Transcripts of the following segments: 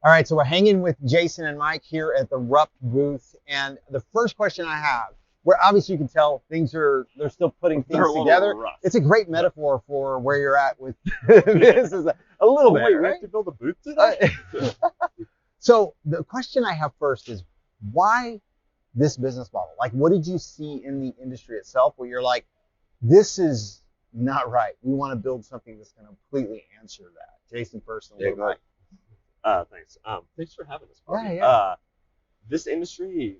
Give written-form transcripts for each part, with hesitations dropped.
All right, so we're hanging with Jason and Mike here at the Rupt booth, and the first question I have, where obviously you can tell they're still putting things together. Rough. It's a great metaphor for where you're at with this is a little bit. Wait, we right? have to build a booth today? So the question I have first is, why this business model? Like, what did you see in the industry itself where you're like, this is not right. We want to build something that's going to completely answer that. Jason first, and Yeah, Mike. Thanks. Thanks for having us, Yeah, Bobby. yeah. This industry,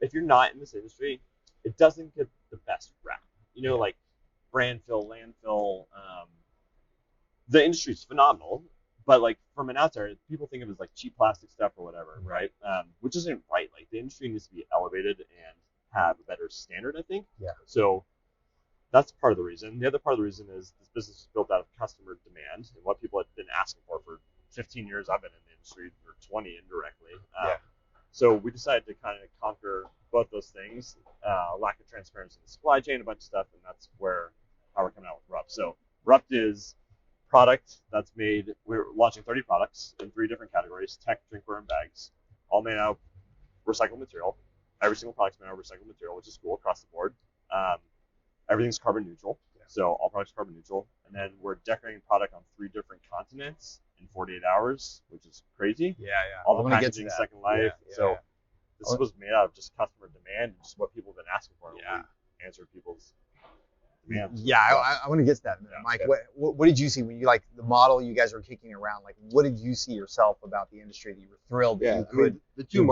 if you're not in this industry, it doesn't get the best rap. You know, like brand fill, landfill. The industry's phenomenal, but like from an outsider, people think of it as like cheap plastic stuff or whatever, right? Which isn't right. Like the industry needs to be elevated and have a better standard, I think. Yeah. So that's part of the reason. The other part of the reason is this business is built out of customer demand and what people have been asking for 15 years I've been in the industry, or 20 indirectly. So we decided to kind of conquer both those things, lack of transparency in the supply chain, a bunch of stuff, and that's how we're coming out with Rupt. So Rupt is product that's made, we're launching 30 products in 3 different categories: tech, drinkware, and bags, all made out of recycled material. Every single product's made out of recycled material, which is cool across the board. Everything's carbon neutral, so all products are carbon neutral. And then we're decorating product on 3 different continents in 48 hours, which is crazy. Yeah. All the packaging, second life. Yeah. This was made out of just customer demand and just what people have been asking for. Yeah. And we answered people's demands. Yeah, I want to get to that in a minute. Mike, what did you see when you, like, the model you guys were kicking around? Like, what did you see yourself about the industry that you were thrilled that you could the two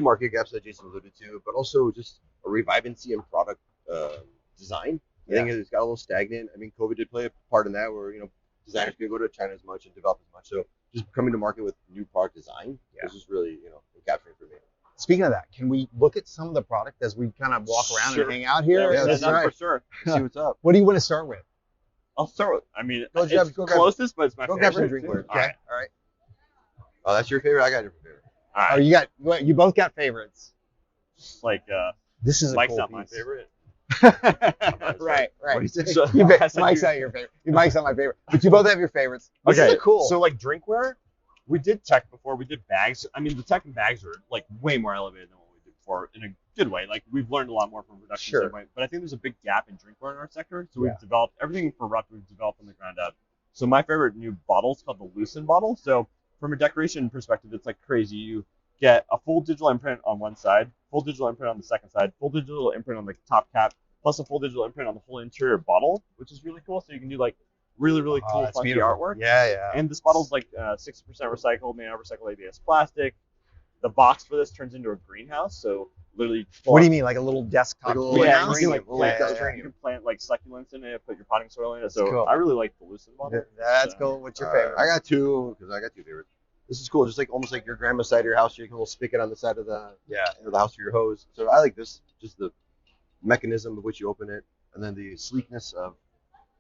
market gaps that Jason alluded to, but also just a revivancy in product design. I think it's got a little stagnant. I mean, COVID did play a part in that, where designers couldn't go to China as much and develop as much. So just coming to market with new product design was just really capturing for me. Speaking of that, can we look at some of the product as we kind of walk around and hang out here? Yeah, that's for sure. See what's up. What do you want to start with? I'll start with, I mean, Go it's closest, but it's my Go favorite. grab some drinkware. Okay. All right. Oh, that's your favorite? I got a different favorite. All right. You both got favorites. Like, This is a Mike's cool not my piece. favorite. Right. What do you say? So, Mike's not your favorite. Mike's not my favorite. But you both have your favorites. This Okay, is cool. So like drinkware, we did tech before, we did bags. I mean, the tech and bags are like way more elevated than what we did before in a good way. Like we've learned a lot more from production standpoint, but I think there's a big gap in drinkware in our sector. So we've developed everything for Rupt, we've developed from the ground up. So my favorite new bottle is called the Lucen bottle. So from a decoration perspective, it's like crazy. You get a full digital imprint on one side, full digital imprint on the second side, full digital imprint on the top cap, plus a full digital imprint on the whole interior bottle, which is really cool. So you can do like really cool, funky artwork. Yeah. And this bottle's like 60% recycled, made out of recycled ABS plastic. The box for this turns into a greenhouse, so literally. What do you mean, like a little desktop? Like a little greenhouse? green- you can plant like succulents in it, put your potting soil in it. So cool. I really like the Lucen bottle. That's cool. What's your favorite? I got two, because I got 2 favorites. This is cool, just like almost like your grandma's side of your house. You can a little spigot on the side of the the house for your hose. So I like this, just the mechanism of which you open it, and then the sleekness of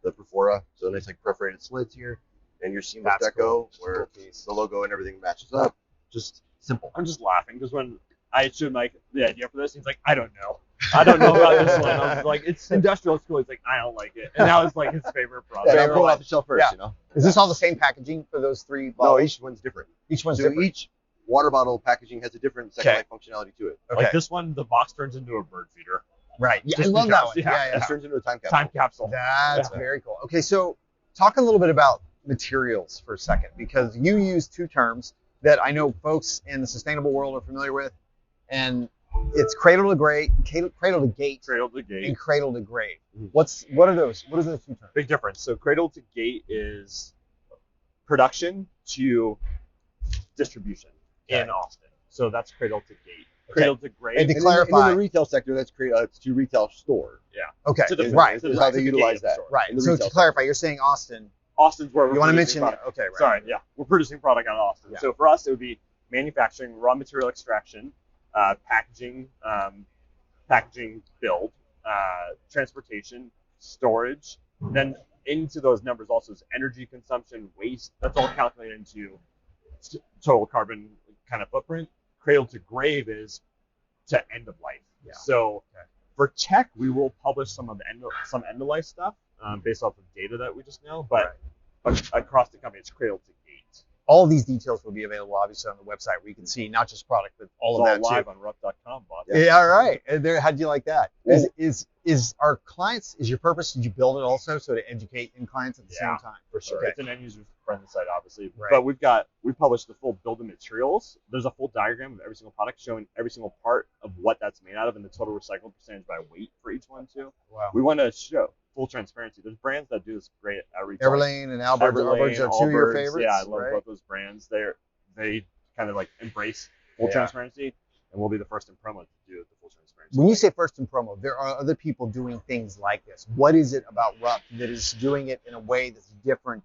the Perfora. So nice like perforated slits here, and your seamless deco where the logo and everything matches up. Just simple. I'm just laughing because when I showed Mike the idea for this, he's like, I don't know about this one. I was like, it's industrial school. He's like, I don't like it, and that was like his favorite product. Yeah, I'll pull it off the shelf first, Is this all the same packaging for those 3 No, bottles? each one's different. Each one's So different. each water bottle packaging has a different second life functionality to it. Okay. Like this one, the box turns into a bird feeder. Right. Yeah, I Just love that one. because, yeah. It turns into a time capsule. Time capsule. That's very cool. Okay, so talk a little bit about materials for a second, because you use 2 terms that I know folks in the sustainable world are familiar with, and it's cradle to gate, and cradle to grave. What are those? What are those 2 terms? Big difference. So cradle to gate is production to distribution in Austin. So that's cradle to gate. Cradle to grave. And to And clarify, in the retail sector, that's it's to retail store. okay, To the- right, to the- Is how to they the utilize gate that. store. right. in the So to retail clarify, you're saying Austin. Austin's where we're You want to producing mention? product. Okay, right. Sorry, yeah. We're producing product out of Austin. Yeah. So for us, it would be manufacturing, raw material extraction, packaging build, transportation, storage. Then into those numbers also is energy consumption, waste. That's all calculated into total carbon kind of footprint. Cradle to grave is to end of life. Yeah. So for tech, we will publish some end of life stuff based off of data that we just know. But across the company, it's cradle to gate. All of these details will be available, obviously, on the website where you can see not just product, but all of that live too. on Rupt.com, boss. Yeah, all right. And there, how'd you like that? Is our clients? Is your purpose? Did you build it also so to educate end clients at the same time? For sure. Okay. It's an end user friendly site, obviously. Right. But we published the full build of materials. There's a full diagram of every single product showing every single part of what that's made out of and the total recycled percentage by weight for each one too. Wow. We want to show full transparency. There's brands that do this great at retail. Everlane and Alberts are two of your favorites. Yeah, I love right? both those brands. They kind of like embrace full transparency, and we'll be the first in promo to do the full transparency. When you say first in promo, there are other people doing things like this. What is it about Rupt that is doing it in a way that's different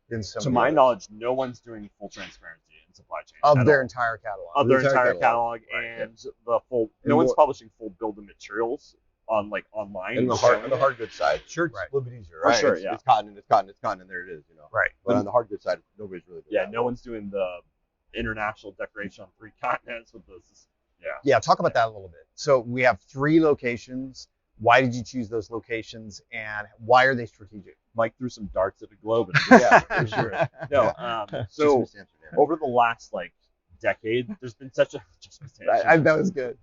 than some? To my knowledge, no one's doing full transparency in supply chain of their entire catalog. Of their entire catalog, right. And the full. No one's publishing full build of materials on online. And the hard goods side, shirts right. a little bit easier, right? For sure, it's cotton, and there it is, Right. But on the hard goods side, nobody's really doing that. No one's doing the international decoration on 3 continents with this. Yeah, talk about that a little bit. So we have 3 locations. Why did you choose those locations, and why are they strategic? Mike threw some darts at the globe. Yeah, for sure. No, so over the last decade, there's been such a that was good.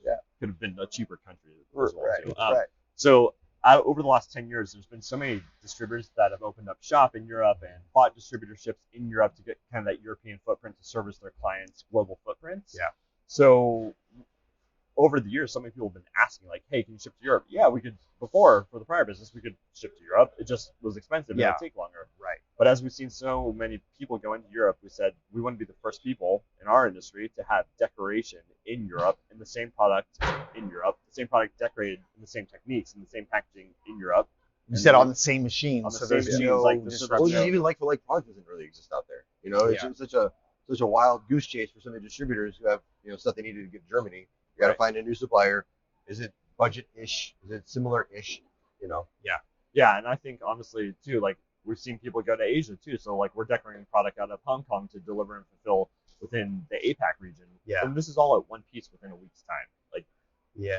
Yeah, could have been a cheaper country as well too. Right. So over the last 10 years, there's been so many distributors that have opened up shop in Europe and bought distributorships in Europe to get kind of that European footprint to service their clients' global footprints. Yeah. So over the years, so many people have been asking, like, hey, can you ship to Europe? Yeah, we could. Before, for the prior business, we could ship to Europe. It just was expensive and it would take longer. Right. But as we've seen so many people go into Europe, we said we want to be the first people in our industry to have decoration in Europe in the same product in Europe, the same product decorated in the same techniques and the same packaging in Europe. You said on the same machines, on the so same there's machines, no like disruption. Well, just even like product doesn't really exist out there. It's such a wild goose chase for some of the distributors who have stuff they needed to get to Germany. You got to find a new supplier. Is it budget-ish? Is it similar-ish? Yeah, and I think honestly too, like we've seen people go to Asia too. So like we're decorating product out of Hong Kong to deliver and fulfill within the APAC region. Yeah. And this is all at one piece within a week's time. Like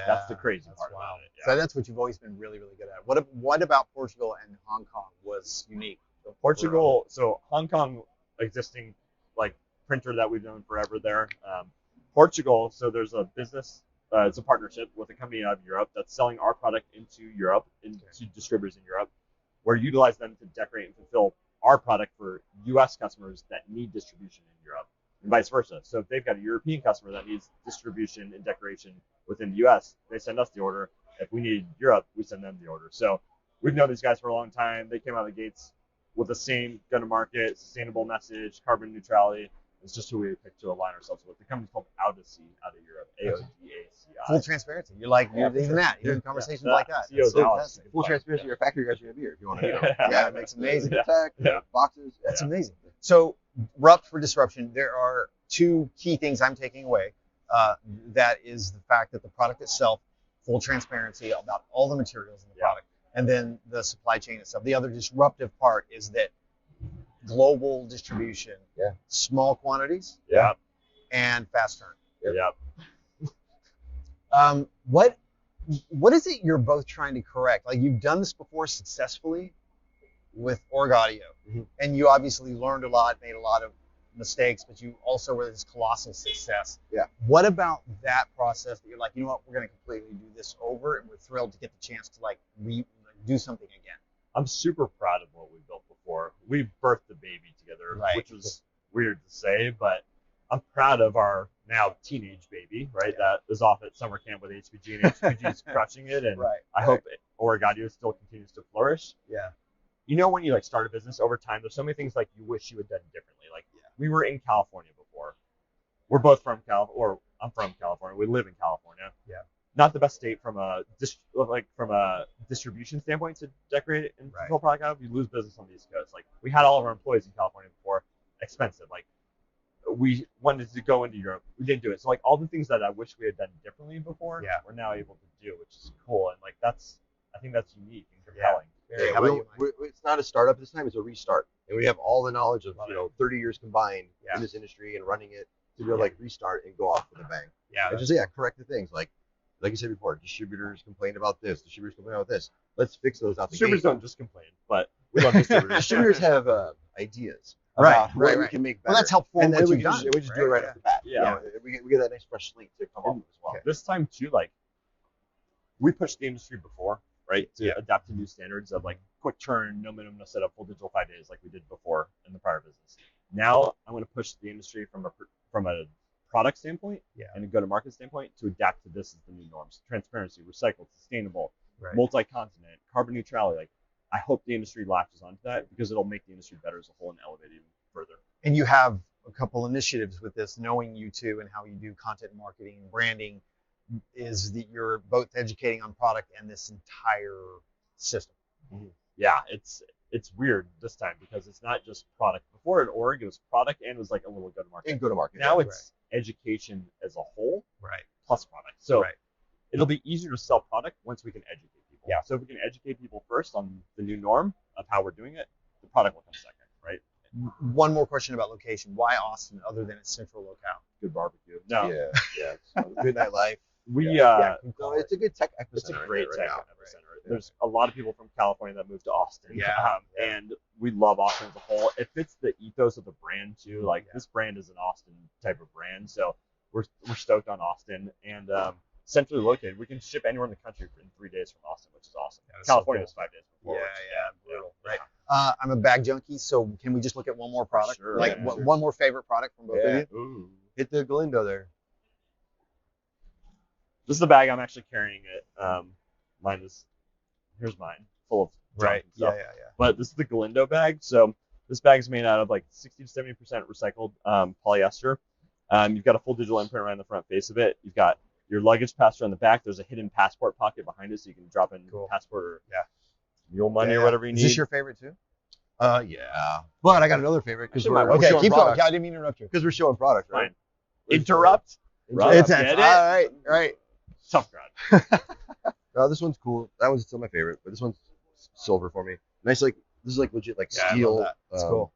that's the crazy part about it. Yeah. So that's what you've always been really, really good at. What about Portugal and Hong Kong was unique? Portugal, so Hong Kong existing like printer that we've known forever there. Portugal, so there's a business. It's a partnership with a company out of Europe that's selling our product into Europe, into distributors in Europe. We're utilizing them to decorate and fulfill our product for U.S. customers that need distribution in Europe, and vice versa. So if they've got a European customer that needs distribution and decoration within the U.S., they send us the order. If we need Europe, we send them the order. So we've known these guys for a long time. They came out of the gates with the same go-to-market, sustainable message, carbon neutrality. It's just who we picked to align ourselves with. The company's called Audacy out of Europe, AODACI. Full transparency. You're like, even that. You're in conversations like that. Full transparency. Your factory guys are going to be here if you want to. Yeah, it makes amazing. Boxes. That's amazing. So, Rupt for disruption, there are 2 key things I'm taking away. That is the fact that the product itself, full transparency about all the materials in the product, and then the supply chain itself. The other disruptive part is that global distribution, small quantities, and fast turn. What is it you're both trying to correct? Like you've done this before successfully with Origaudio, and you obviously learned a lot, made a lot of mistakes, but you also were this colossal success. Yeah. What about that process that you're like, you know what, we're going to completely do this over, and we're thrilled to get the chance to do something again? I'm super proud of what we built before. We birthed the baby together, which was weird to say, but I'm proud of our now teenage baby, that is off at summer camp with HPG, and HPG's crushing it, and I hope Origaudio still continues to flourish. Yeah. When you start a business over time, there's so many things you wish you had done differently. We were in California before. We're both from California, I'm from California. We live in California. Yeah. Not the best state from a distribution standpoint to decorate it and fulfill product out of. You lose business on the East Coast. We had all of our employees in California before. Expensive. We wanted to go into Europe. We didn't do it. So all the things that I wish we had done differently before, we're now able to do, which is cool. And I think that's unique and compelling. How about you, it's not a startup this time; it's a restart, and we have all the knowledge of 30 years combined in this industry and running it to be able to restart and go off with a bang. Yeah, and just correct the things like you said before. Distributors complain about this. Distributors complain about this. Let's fix those out. Distributors don't just complain, but we love distributors. Distributors have ideas about Right, what we right. can make better. Well, that's helpful. And then what we you've can done, just, we just do it right off the bat. Yeah. We get that nice fresh slate to come up as well. Okay. This time too, like we pushed the industry before, right? To Yeah. adapt to new standards of like quick turn, no minimum, no setup, full digital 5 days, like we did before in the prior business. Now I'm going to push the industry from a product standpoint and a go-to-market standpoint to adapt to this as the new norms: transparency, recycled, sustainable, multi-continent, carbon neutrality. Like I hope the industry latches onto that because it'll make the industry better as a whole and elevate it even further. And you have a couple initiatives with this, knowing you two and how you do content marketing and branding, is that you're both educating on product and this entire system. Yeah, it's weird this time because it's not just product. Before at Org, it was product and it was like a little go-to-market. And go-to-market. Now it's education as a whole plus product. So it'll be easier to sell product once we can educate people. Yeah. So if we can educate people first on the new norm of how we're doing it, the product will come second, right? One more question about location. Why Austin other than its central locale? Good barbecue. No. Yeah. Good nightlife. No, it's a good tech epicenter. it's a great right tech now. epicenter. There's a lot of people from California that moved to Austin. Yeah. And we love Austin as a whole. It fits the ethos of the brand too. Like this brand is an Austin type of brand. So we're stoked on Austin and centrally located. We can ship anywhere in the country in 3 days from Austin, which is awesome. California is 5 days before. Brutal. Right. I'm a bag junkie, so can we just look at one more product? Sure, like one more favorite product from both of you? Ooh. Hit the Galindo there. This is the bag I'm actually carrying it. Here's mine, full of junk and stuff. But this is the Galindo bag. So this bag is made out of like 60 to 70% recycled polyester. You've got a full digital imprint around the front face of it. You've got your luggage pass-through on the back. There's a hidden passport pocket behind it, so you can drop in passport or mule money or whatever you need. Is this your favorite too? Yeah. But I got another favorite because we're Okay, showing keep going. product. I didn't mean to interrupt you. Because we're showing product, right? Fine. Interrupt. It's Get it? all right. Tough crowd. No, this one's cool. That one's still my favorite, but this one's silver for me. Nice, like this is like legit like Yeah, I steel. love that. That's cool.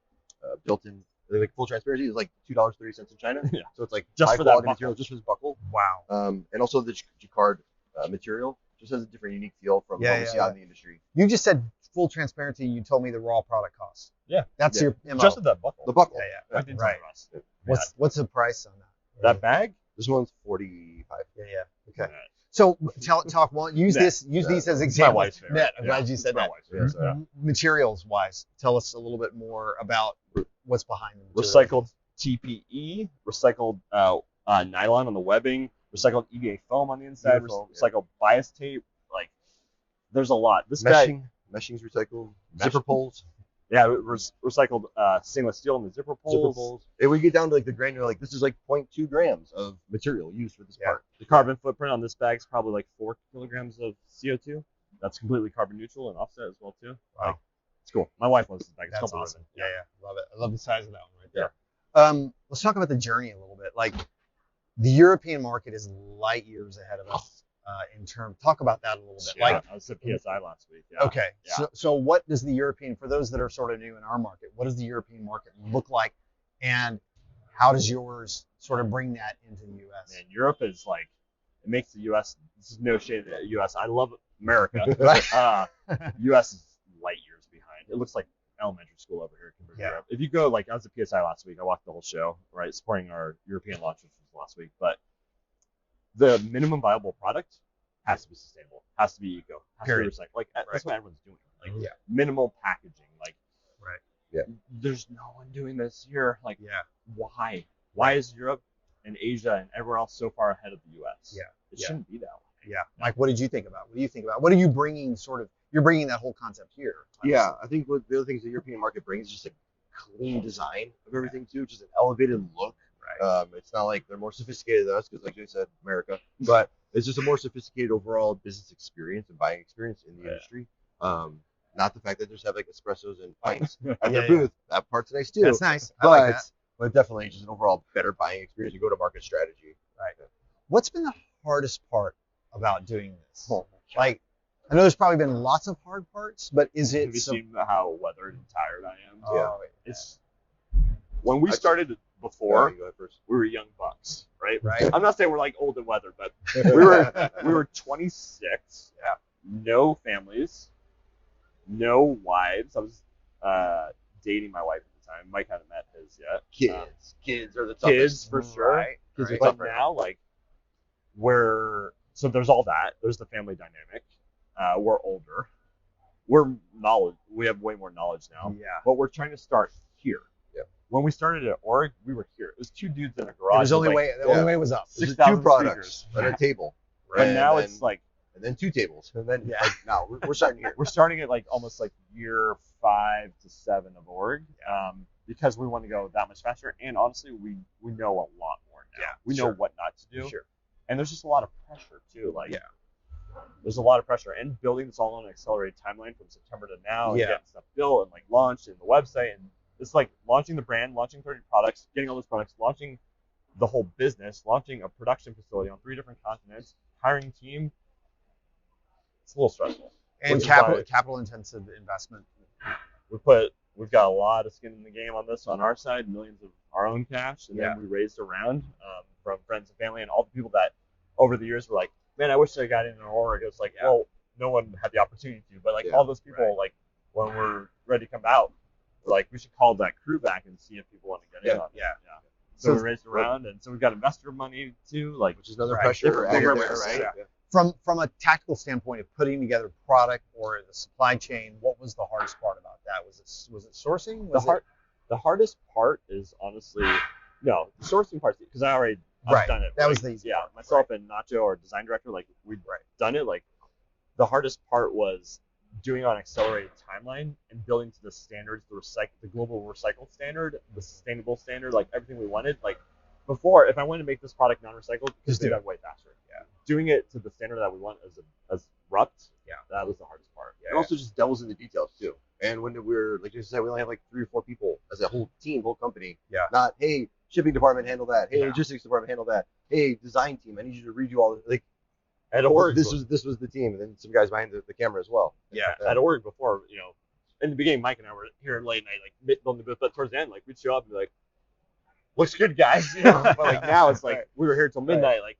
Built in, like full transparency is like $2.30 in China. Yeah. So it's like Just high for that quality buckle. material, just for this buckle. Wow. And also the jacquard material just has a different, unique feel from what we see out in the industry. You just said full transparency. You told me the raw product cost. Yeah. That's your MO. Just with that buckle. The buckle. I didn't Right. tell us. What's the price on that? That bag? This one's 45. Okay. So talk one. Use these as examples. wife's favorite. Net. I'm Yeah, glad you said my that. wife's favorite, so. Materials wise, tell us a little bit more about what's behind them. Recycled TPE, recycled nylon on the webbing, recycled EVA foam on the inside, recycled bias tape. Like, there's a lot. This bag, Meshing's recycled. Zipper pulls. yeah, recycled stainless steel in the zipper pulls. And we get down to like the granular, like this is like 0.2 grams of material used for this part. The carbon footprint on this bag is probably like 4 kilograms of CO2. That's completely carbon neutral and offset as well too. Wow. Like, it's cool. My wife loves this bag. It's That's called awesome. Ribbon. Yeah. Love it. I love the size of that one right there. Let's talk about the journey a little bit. Like the European market is light years ahead of us in terms. Talk about that a little bit. Yeah, Like, I was at PSI last week. Yeah. okay. Yeah. So what does the European, for those that are sort of new in our market, what does the European market look like, and how does yours sort of bring that into the U.S.? Man, Europe is like, it makes the U.S. This is no shade at the U.S. I love America. U.S. is light years behind. It looks like elementary school over here compared to Europe. If you go, like, I was at PSI last week. I walked the whole show, right, supporting our European launch, which was last week. But the minimum viable product has to be sustainable, has to be eco, has to be recycled. Like, that's what everyone's doing. Like, minimal packaging. Like, there's no one doing this here. Like, why? Why is Europe and Asia and everywhere else so far ahead of the U.S.? It shouldn't be that way. Mike, what did you think about? What do you think about? What are you bringing? You're bringing that whole concept here. Yeah, I think what the other things the European market brings is just a clean design of everything too, just an elevated look. It's not like they're more sophisticated than us because, like you said, America, but it's just a more sophisticated overall business experience and buying experience in the industry. Not the fact that they just have like espressos and pints at their booth. That part's nice too. That's nice. I like that. But definitely just an overall better buying experience and go-to-market strategy. Right. What's been the hardest part about doing this? Like, I know there's probably been lots of hard parts, but is it? Have you seen how weathered and tired I am? Oh, It's when we started before, Go ahead first. we were young bucks, right? Right. I'm not saying we're like old and weathered, but we were 26. No families, no wives. I was dating my wife at the time. Mike hadn't met his yet. Kids are the toughest. Kids for sure. Right. But now, like, so there's all that. There's the family dynamic. We're older. We have way more knowledge now. Yeah. But we're trying to start here. Yeah. When we started at Org, we were here. It was 2 dudes in a garage. The only way was up. This is 6,000 2 products at a table. But And now then- it's like, and then 2 tables, and then Yeah. like now we're starting here. we're starting at like almost like year 5 to 7 of Org, because we want to go that much faster. And honestly, we know a lot more now. Yeah, we know what not to do. Sure. And there's just a lot of pressure too. Like, Yeah. there's a lot of pressure, and building this all on an accelerated timeline from September to now, and Yeah. getting stuff built and like launched and the website, and it's like launching the brand, launching 30 products, getting all those products, launching the whole business, launching a production facility on 3 different continents, hiring a team. It's a little stressful. And Which is why capital intensive investment. we've got a lot of skin in the game on this on our side, millions of our own cash, and then we raised around from friends and family and all the people that over the years were like, man, I wish I got in an Org. It was like, well, no one had the opportunity to, but like all those people, like when we're ready to come out, we're like, we should call that crew back and see if people want to get in on it. Yeah. So we raised around, and so we've got investor money too, like, Which is another Right. pressure added Bigger there, risk, right? yeah. From a tactical standpoint of putting together product or the supply chain, what was the hardest part about that? Was it sourcing? The hardest part is honestly, no, the sourcing part, because I've done it. That like, was the easy yeah, part. myself and Nacho, our design director, like we'd done it. Like the hardest part was doing on accelerated timeline and building to the standards, the global recycled standard, the sustainable standard, like everything we wanted. Like before, if I wanted to make this product non-recycled, just do that way faster. Yeah, doing it to the standard that we want as Rupt. Yeah, that was the hardest part. And also just devils in the details too. And when we're, like you said, we only have like 3 or 4 people as a whole team, whole company. Yeah. Not, hey, shipping department, handle that. Hey, logistics department, handle that. Hey, design team, I need you to redo all this. Like, at Org, this was the team, and then some guys behind the camera as well. Yeah, at Org before, in the beginning, Mike and I were here late night, like building the booth, but towards the end, like we'd show up and be like, "Looks good, guys," But like now, it's like we were here till midnight, like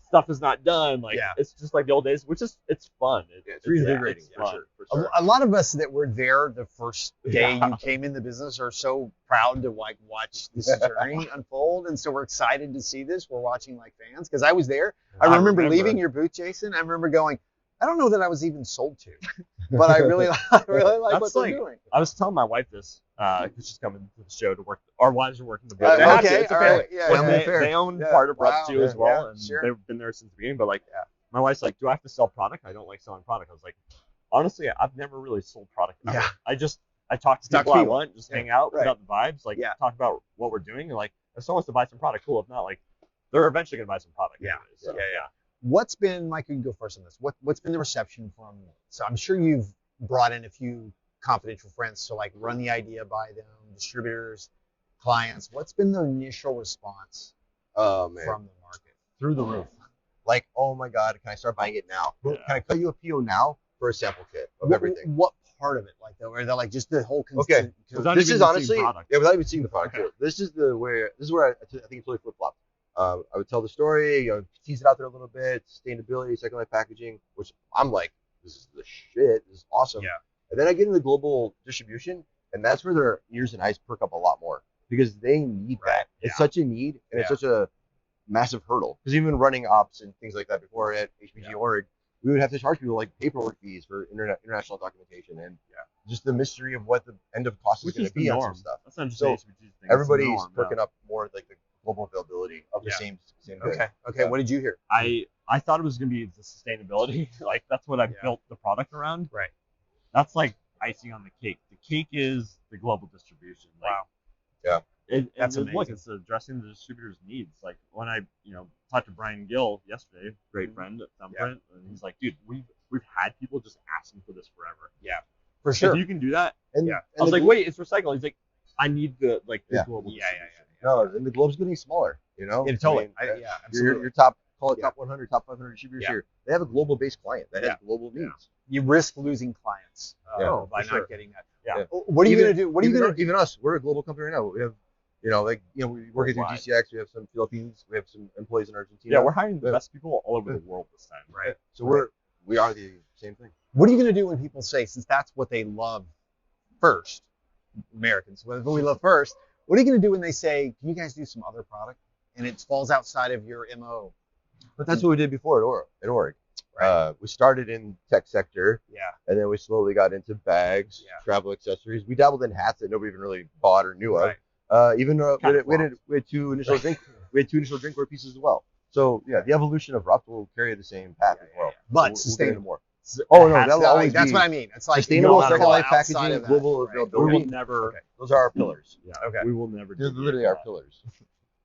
stuff is not done. Like it's just like the old days, which is it's fun. It's reinvigorating it's for fun. sure. For sure. A lot of us that were there the first day you came in the business are so proud to like watch this journey unfold, and so we're excited to see this. We're watching like fans because I was there. I remember leaving your booth, Jason. I remember going, I don't know that I was even sold to, but I really like what they're doing. I was telling my wife this because she's coming to the show to work. Our wives are working the booth. Okay, it's a all family. right, yeah, They own part of Rupt too as well, yeah, and sure. they've been there since the beginning. But like, my wife's like, "Do I have to sell product? I don't like selling product." I was like, honestly, I've never really sold product. Ever. I talk to people I want, just hang out, put out the vibes, like talk about what we're doing, and like if someone wants to buy some product, cool. If not, like they're eventually gonna buy some product. Yeah. Anyways, so, What's been, Mike, you can go first on this. What's been the reception from? So I'm sure you've brought in a few confidential friends to like run the idea by them, distributors, clients. What's been the initial response from the market? Through the roof. Like, oh my God, can I start buying it now? Can I cut you a PO now for a sample kit of everything? What part of it, like though, or they're like just the whole? Okay, this is honestly, without even seeing the product. Okay. This is where I think it's really flip flop. I would tell the story, tease it out there a little bit, sustainability, second life packaging, which I'm like, this is the shit. This is awesome. Yeah. And then I get into the global distribution, and that's where their ears and eyes perk up a lot more because they need that. It's such a need, and it's such a massive hurdle. Because even running ops and things like that before at HPG Org, we would have to charge people like paperwork fees for international documentation and just the mystery of what the end of cost is going to be on some stuff. That's not just So HPG thing. everybody's perking up more like the global availability of the same good. Okay. What did you hear? I thought it was going to be the sustainability. Like that's what I built the product around. Right. That's like icing on the cake. The cake is the global distribution. Like, Wow. Yeah. That's look, amazing. it's addressing the distributor's needs. Like when I, talked to Brian Gill yesterday, great friend at Thumbprint, and he's like, dude, we've had people just asking for this forever. Yeah. For sure. If you can do that, And, I was like, wait, it's recycled. He's like, I need the global. Yeah. No, and the globe's getting smaller. Yeah, totally. Absolutely. Absolutely. Your top, call it top 100, top 500 distributors here. They have a global-based client that has global needs. You risk losing clients by for sure. not getting that. Yeah. What are you going to do? What are you going to do? Even us, we're a global company right now. We have, we work through GCX. We have some Philippines. We have some employees in Argentina. Yeah, we're hiring the best people all over the world this time. Right. So we are the same thing. What are you going to do when people say, since that's what they love first, Americans. What we love first. What are you going to do when they say, "Can you guys do some other product?" and it falls outside of your MO? But that's what we did before at Org. Right. We started in tech sector. Yeah. And then we slowly got into bags, travel accessories. We dabbled in hats that nobody even really bought or knew of. Even though we had two initial drinkware pieces as well. So yeah, the evolution of Rupt will carry the same path as well. But we'll sustainable. More. Oh no, that'll always that's be what I mean. It's like sustainable, no second life outside packaging, of that. global We availability. will never. Those are our pillars. Yeah. Okay. We will never. They're literally our pillars.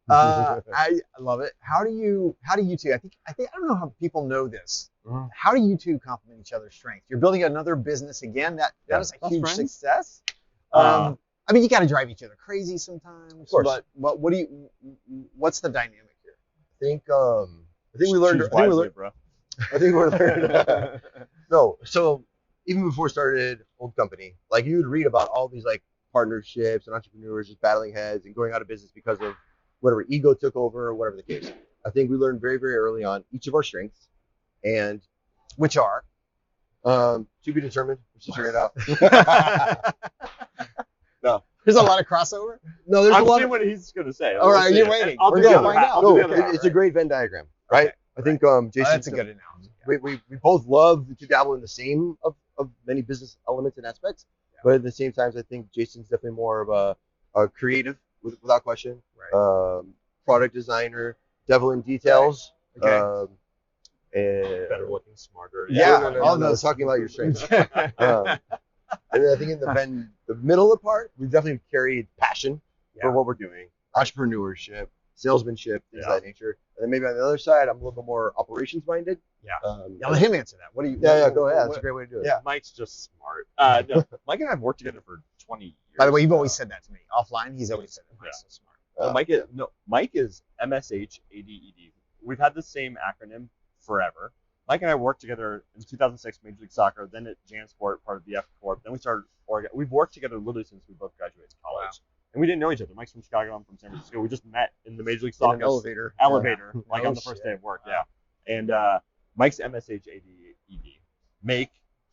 I love it. How do you two? I think I don't know how people know this. How do you two complement each other's strengths? You're building another business again. That is a huge success. I mean, you got to drive each other crazy sometimes. Of course. But what's the dynamic here? I think we learned. No, so even before we started Old Company, like you would read about all these like partnerships and entrepreneurs just battling heads and going out of business because of whatever ego took over or whatever the case. I think we learned very, very early on each of our strengths, and which are to be determined. Let's just figure it out. No, there's a lot of crossover. No, there's a lot. What he's gonna say. All right, you're waiting. We're gonna find out. No, it's a great Venn diagram, right? Okay. I think Jason. That's a good analogy. We both love to dabble in the same of many business elements and aspects, but at the same time, I think Jason's definitely more of a creative, without question. Right. Product designer, devil in details. Okay. And better looking, smarter. all those talking about your strengths. And then I think in the middle of the part, we've definitely carried passion for what we're doing, entrepreneurship, salesmanship, things of that nature. And then maybe on the other side, I'm a little bit more operations minded. Yeah, let him answer that. What do you? Go ahead. That's a great way to do it. Yeah. Mike's just smart. No, Mike and I have worked together for 20 years. By the way, you've always said that to me offline. He's always said that. Mike's so smart. Mike is MSH ADED. We've had the same acronym forever. Mike and I worked together in 2006, Major League Soccer, then at JanSport, part of the F Corp. Then we started Origaudio. We've worked together literally since we both graduated college. Wow. And we didn't know each other. Mike's from Chicago, I'm from San Francisco. We just met in the Major League Soccer elevator, like on the first day of work. Yeah. And Mike's MSH ADED. Make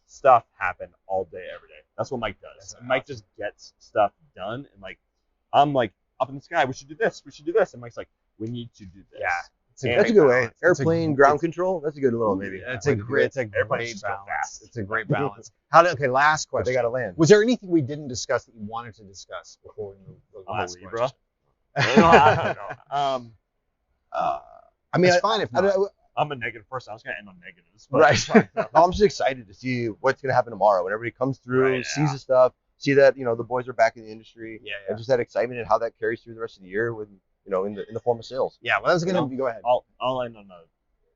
stuff happen all day, every day. That's what Mike does. And Mike just gets stuff done. And like, I'm like, up in the sky, we should do this. And Mike's like, we need to do this. Yeah. That's a good way. Airplane ground control. That's a good little maybe. It's a great balance. It's a great balance. Last question. But they got to land. Was there anything we didn't discuss that you wanted to discuss before we move to the last Libra. question? I don't know. I mean, it's fine if not. I'm a negative person. I was gonna end on negatives. Right. I'm just excited to see what's gonna happen tomorrow when everybody comes through, sees the stuff, see that the boys are back in the industry, and just that excitement and how that carries through the rest of the year with in the form of sales. Yeah, well, that was gonna be. Go ahead. I'll end on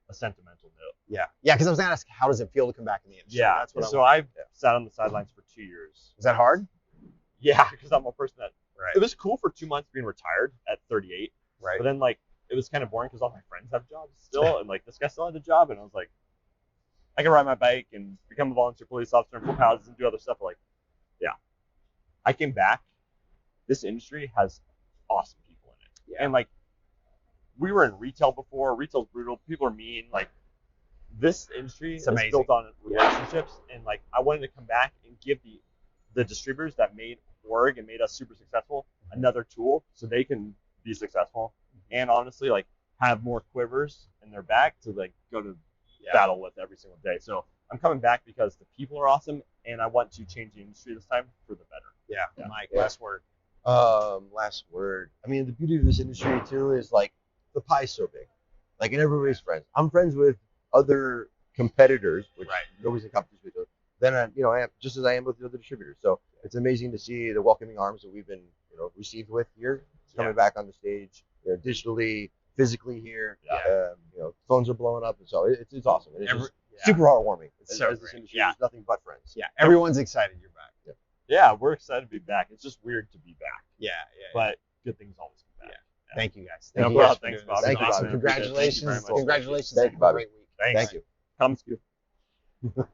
a sentimental note. Yeah, because I was gonna ask, how does it feel to come back in the industry? Yeah, that's what. So I've sat on the sidelines for 2 years. Is that hard? Yeah, because I'm a person that. Right. It was cool for 2 months being retired at 38. Right. But then it was kind of boring because all my friends have jobs still, and this guy still had a job, and I was like, I can ride my bike and become a volunteer police officer and flip houses and do other stuff. I came back. This industry has awesome people in it, and we were in retail before. Retail's brutal. People are mean. This industry is built on relationships, and I wanted to come back and give the distributors that made Org and made us super successful another tool so they can be successful. And honestly, have more quivers in their back to go to battle with every single day. So I'm coming back because the people are awesome, and I want to change the industry this time for the better. Yeah. Mike, last word. Last word. I mean, the beauty of this industry too is the pie's so big, and everybody's friends. I'm friends with other competitors, which nobody's in competition with. Then I am just as I am with the other distributors. So it's amazing to see the welcoming arms that we've been received with here. Coming back on the stage, digitally, physically here. Phones are blowing up, and so it's awesome. And it's just super heartwarming. It's so this industry is nothing but friends. Yeah, everyone's excited you're back. Yeah, we're excited to be back. It's just weird to be back. Yeah. But good things always come back. Yeah. Thank you guys. Thanks, Bob. Thank you, Congratulations. Thank you very much. Congratulations. Thank you, Bobby. Great week. Thank you. Comes to you.